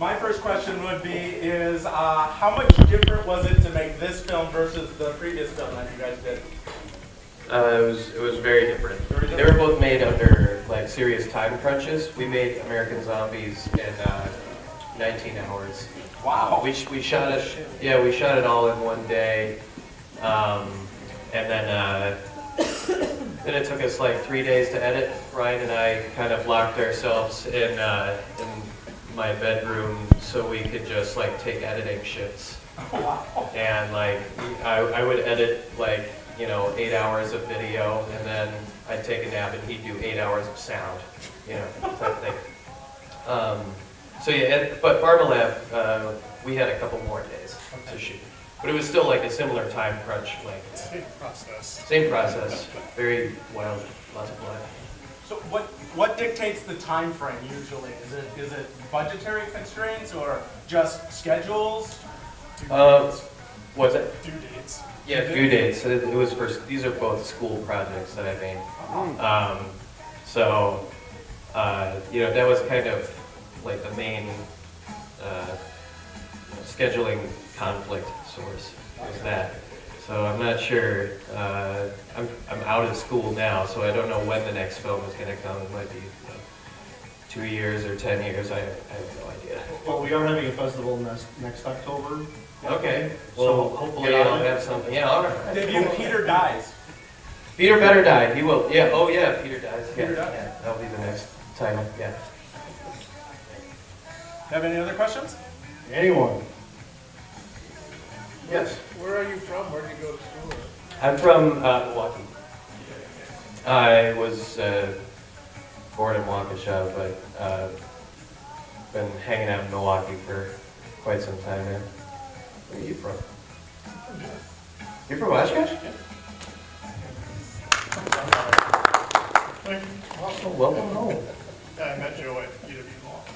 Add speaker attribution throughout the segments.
Speaker 1: My first question would be is how much different was it to make this film versus the previous film that you guys did?
Speaker 2: It was very different.
Speaker 1: Very
Speaker 2: They were both made under like serious time crunches. We made American Zombies in 19 hours.
Speaker 1: Wow.
Speaker 2: We shot it. Yeah, we shot it all in one day, and then it took us like 3 days to edit. Ryan and I kind of locked ourselves in my bedroom so we could just like take editing shifts.
Speaker 1: Wow.
Speaker 2: And like I would edit like 8 hours of video, and then I'd take a nap and he'd do 8 hours of sound, type thing. So yeah, but Parmalab, we had a couple more days to shoot. But it was still like a similar time crunch, like
Speaker 3: Same process.
Speaker 2: same process, very wild, lots of blood.
Speaker 1: So what dictates the time frame usually? Is it budgetary constraints or just schedules?
Speaker 2: What's it?
Speaker 3: Due dates.
Speaker 2: Yeah, due dates. It was for, these are both school projects that I made. So, that was kind of like the main scheduling conflict source was that. So I'm not sure. I'm out of school now, so I don't know when the next film is going to come. It might be 2 years or 10 years. I have no idea.
Speaker 4: Well, we are having a festival next October.
Speaker 2: Okay.
Speaker 4: So
Speaker 2: Well, hopefully I'll have something. Yeah, all right.
Speaker 1: Debut Peter Dies.
Speaker 2: Peter better die. He will. Yeah. Oh yeah. Peter dies. Yeah.
Speaker 1: Peter dies.
Speaker 2: Yeah. That'll be the next title. Yeah.
Speaker 1: Have any other questions?
Speaker 4: Anyone? Yes.
Speaker 3: Where are you from? Where did you go to school?
Speaker 2: I'm from Milwaukee. I was born in Waukesha, but been hanging out in Milwaukee for quite some time now. Where are you from? You're from Oshkosh?
Speaker 3: Thank you.
Speaker 2: Oh, welcome home.
Speaker 3: I met Joe at UW Milwaukee.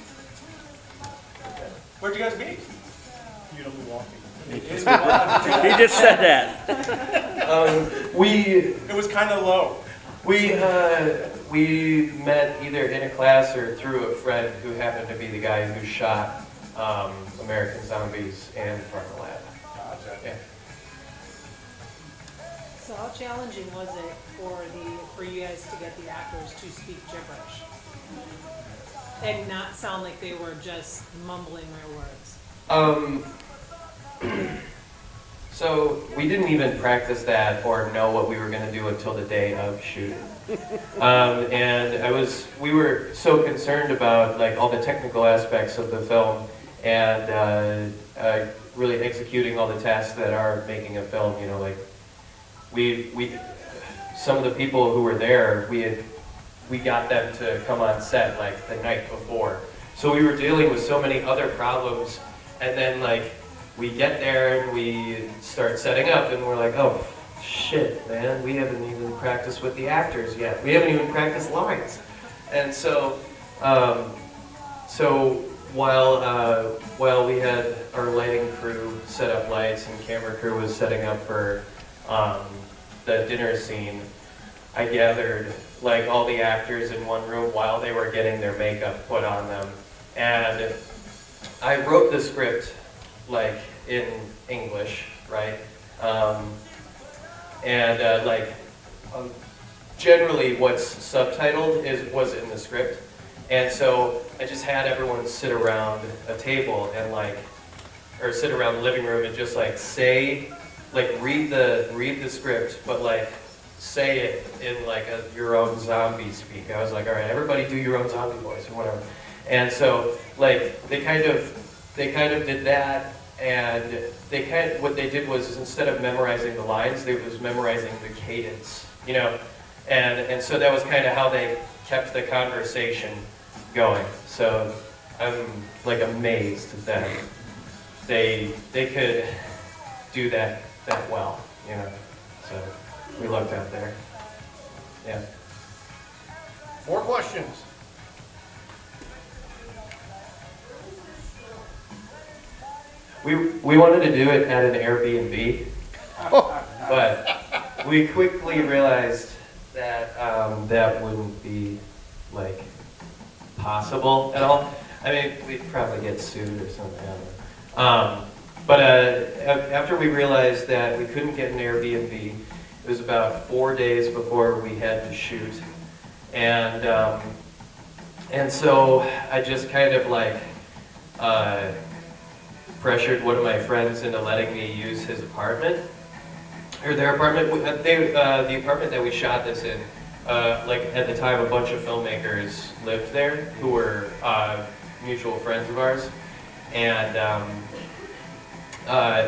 Speaker 1: Where'd you guys meet?
Speaker 3: UW Milwaukee.
Speaker 5: He just said that.
Speaker 1: It was kind of low.
Speaker 2: We met either in a class or through a friend who happened to be the guy who shot American Zombies and Parmalab.
Speaker 1: Gotcha.
Speaker 2: Yeah.
Speaker 6: So how challenging was it for you guys to get the actors to speak gibberish and not sound like they were just mumbling real words?
Speaker 2: So we didn't even practice that or know what we were going to do until the day of shooting. And we were so concerned about like all the technical aspects of the film and really executing all the tasks that are making a film. Like some of the people who were there, we got them to come on set like the night before. So we were dealing with so many other problems, and then like we get there and we start setting up, and we're like, oh shit, man, we haven't even practiced with the actors yet. We haven't even practiced lines. And so, while we had our lighting crew set up lights and camera crew was setting up for the dinner scene, I gathered like all the actors in one room while they were getting their makeup put on them, and I wrote the script like in English, right? Generally what's subtitled was in the script, and so I just had everyone sit around a table and or sit around the living room and just read the script, but like say it in like your own zombie speak. I was like, all right, everybody do your own zombie voice or whatever. And so like they kind of did that, and what they did was instead of memorizing the lines, they was memorizing the cadence, and so that was kind of how they kept the conversation going. So I'm like amazed that they could do that well, So we lucked out there. Yeah.
Speaker 4: More questions?
Speaker 2: We wanted to do it at an Airbnb, but we quickly realized that that wouldn't be like possible at all. I mean, we'd probably get sued or something. I don't know. But after we realized that we couldn't get an Airbnb, it was about 4 days before we had to shoot, and so I just kind of like pressured one of my friends into letting me use his apartment, or their apartment. The apartment that we shot this in. Like at the time, a bunch of filmmakers lived there who were mutual friends of ours, and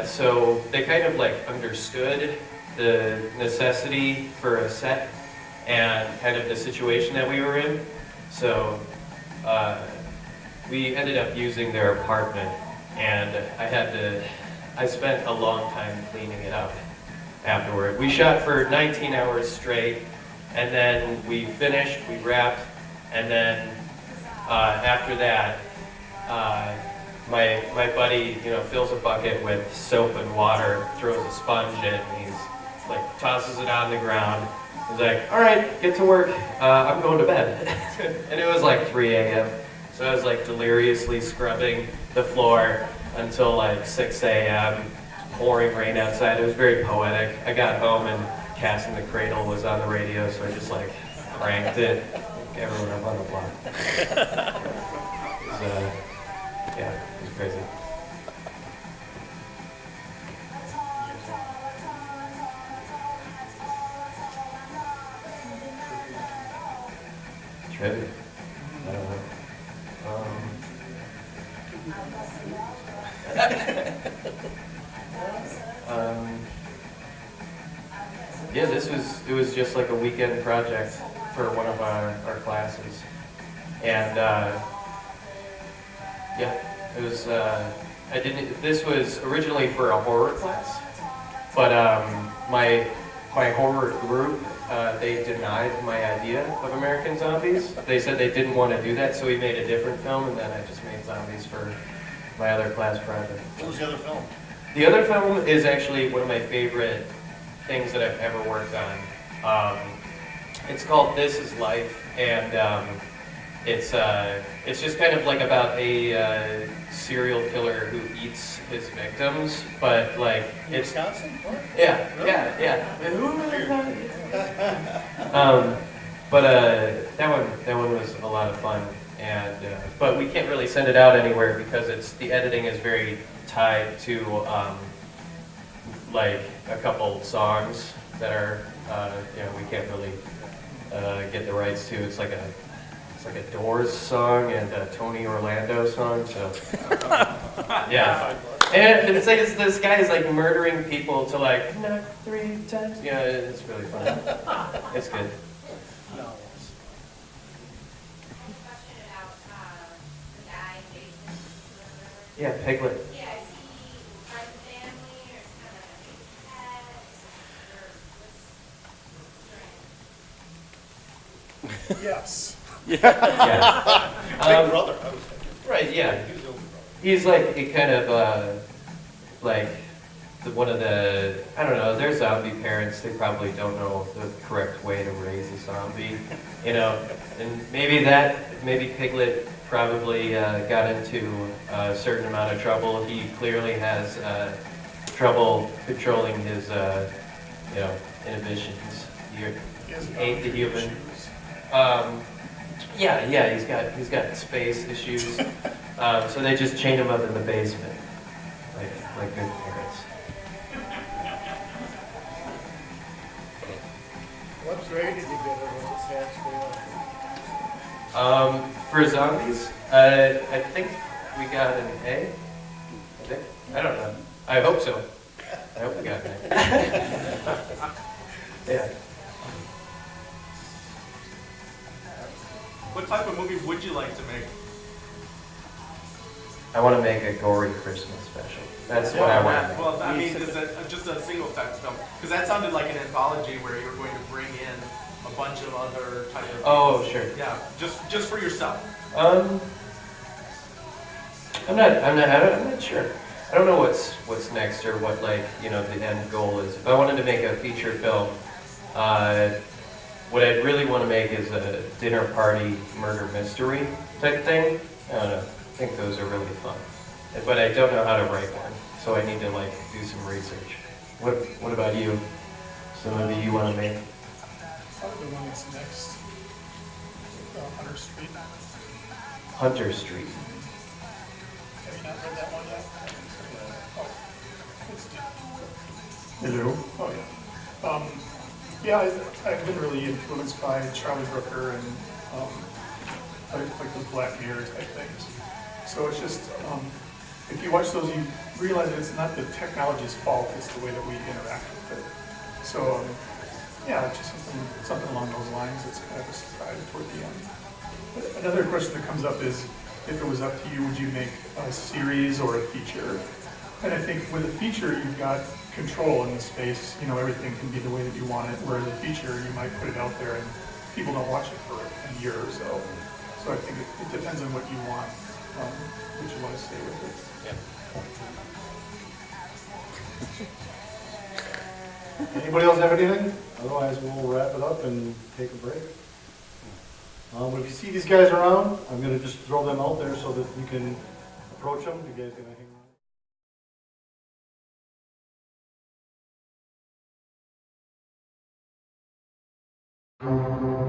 Speaker 2: so they kind of like understood the necessity for a set and kind of the situation that we were in. So we ended up using their apartment, and I spent a long time cleaning it up afterward. We shot for 19 hours straight. And then we finished, we wrapped, and then after that, my buddy, fills a bucket with soap and water, throws a sponge in, and he's like tosses it on the ground. He's like, "All right, get to work. I'm going to bed." And it was like 3 a.m. So I was like deliriously scrubbing the floor until like 6 a.m. Pouring rain outside. It was very poetic. I got home and Casting the Cradle was on the radio, so I just like cranked it. Everyone up on the block. It was crazy. Trivia? I don't know. Yeah, it was just like a weekend project for one of our classes. And it was, this was originally for a horror class, but my horror group, they denied my idea of American Zombies. They said they didn't want to do that, so we made a different film, and then I just made zombies for my other class project.
Speaker 4: What was the other film?
Speaker 2: The other film is actually one of my favorite things that I've ever worked on. It's called This Is Life, and it's just kind of like about a serial killer who eats his victims, but like it's
Speaker 4: Wisconsin? What?
Speaker 2: yeah. But that one was a lot of fun, and but we can't really send it out anywhere because the editing is very tied to like a couple songs that are we can't really get the rights to. It's like a Doors song and a Tony Orlando song. So yeah, and it's like this guy is like murdering people to like knock 3 times. Yeah, it's really fun. It's good. Yeah, Piglet.
Speaker 3: Yes.
Speaker 2: Yeah.
Speaker 4: Big brother, I was thinking.
Speaker 2: Right. Yeah.
Speaker 4: He was the older brother.
Speaker 2: He's like a kind of like one of the, I don't know, they're zombie parents. They probably don't know the correct way to raise a zombie, and maybe Piglet probably got into a certain amount of trouble. He clearly has trouble controlling his inhibitions. He ain't the human. He's got space issues. So they just chain him up in the basement, like good parents.
Speaker 3: What grade did you get her with the sad
Speaker 2: For zombies, I think we got an A. I think. I don't know. I hope so. I hope we got an A. Yeah.
Speaker 1: What type of movie would you like to make?
Speaker 2: I want to make a gory Christmas special. That's what I want to make.
Speaker 1: Well, I mean, is it just a single type film? Because that sounded like an anthology where you were going to bring in a bunch of other type of.
Speaker 2: Oh, sure.
Speaker 1: Yeah, just for yourself.
Speaker 2: I'm not sure. I don't know what's next or what the end goal is. If I wanted to make a feature film, what I'd really want to make is a dinner party murder mystery type thing. I don't know. think those are really fun. But I don't know how to write one, so I need to like do some research. What about you? So maybe you want to make?
Speaker 3: Probably the one that's next, Hunter Street.
Speaker 2: Hunter Street.
Speaker 3: Have you not read that one yet? Oh, it's
Speaker 7: Hello.
Speaker 3: Oh, yeah. Yeah, I've been really influenced by Charlie Brooker and like those Black Mirror type things. So it's just, if you watch those, you realize that it's not the technology's fault, it's the way that we interact with it. So, yeah, it's just something along those lines that's kind of a surprise toward the end. But another question that comes up is, if it was up to you, would you make a series or a feature? And I think with a feature, you've got control in the space. You know, everything can be the way that you want it. Whereas a feature, you might put it out there and people don't watch it for a year or so. So I think it depends on what you want, what you want to stay with it.
Speaker 7: Anybody else have anything? Otherwise, we'll wrap it up and take a break. But if you see these guys around, I'm going to just throw them out there so that you can approach them. You guys going to hang around?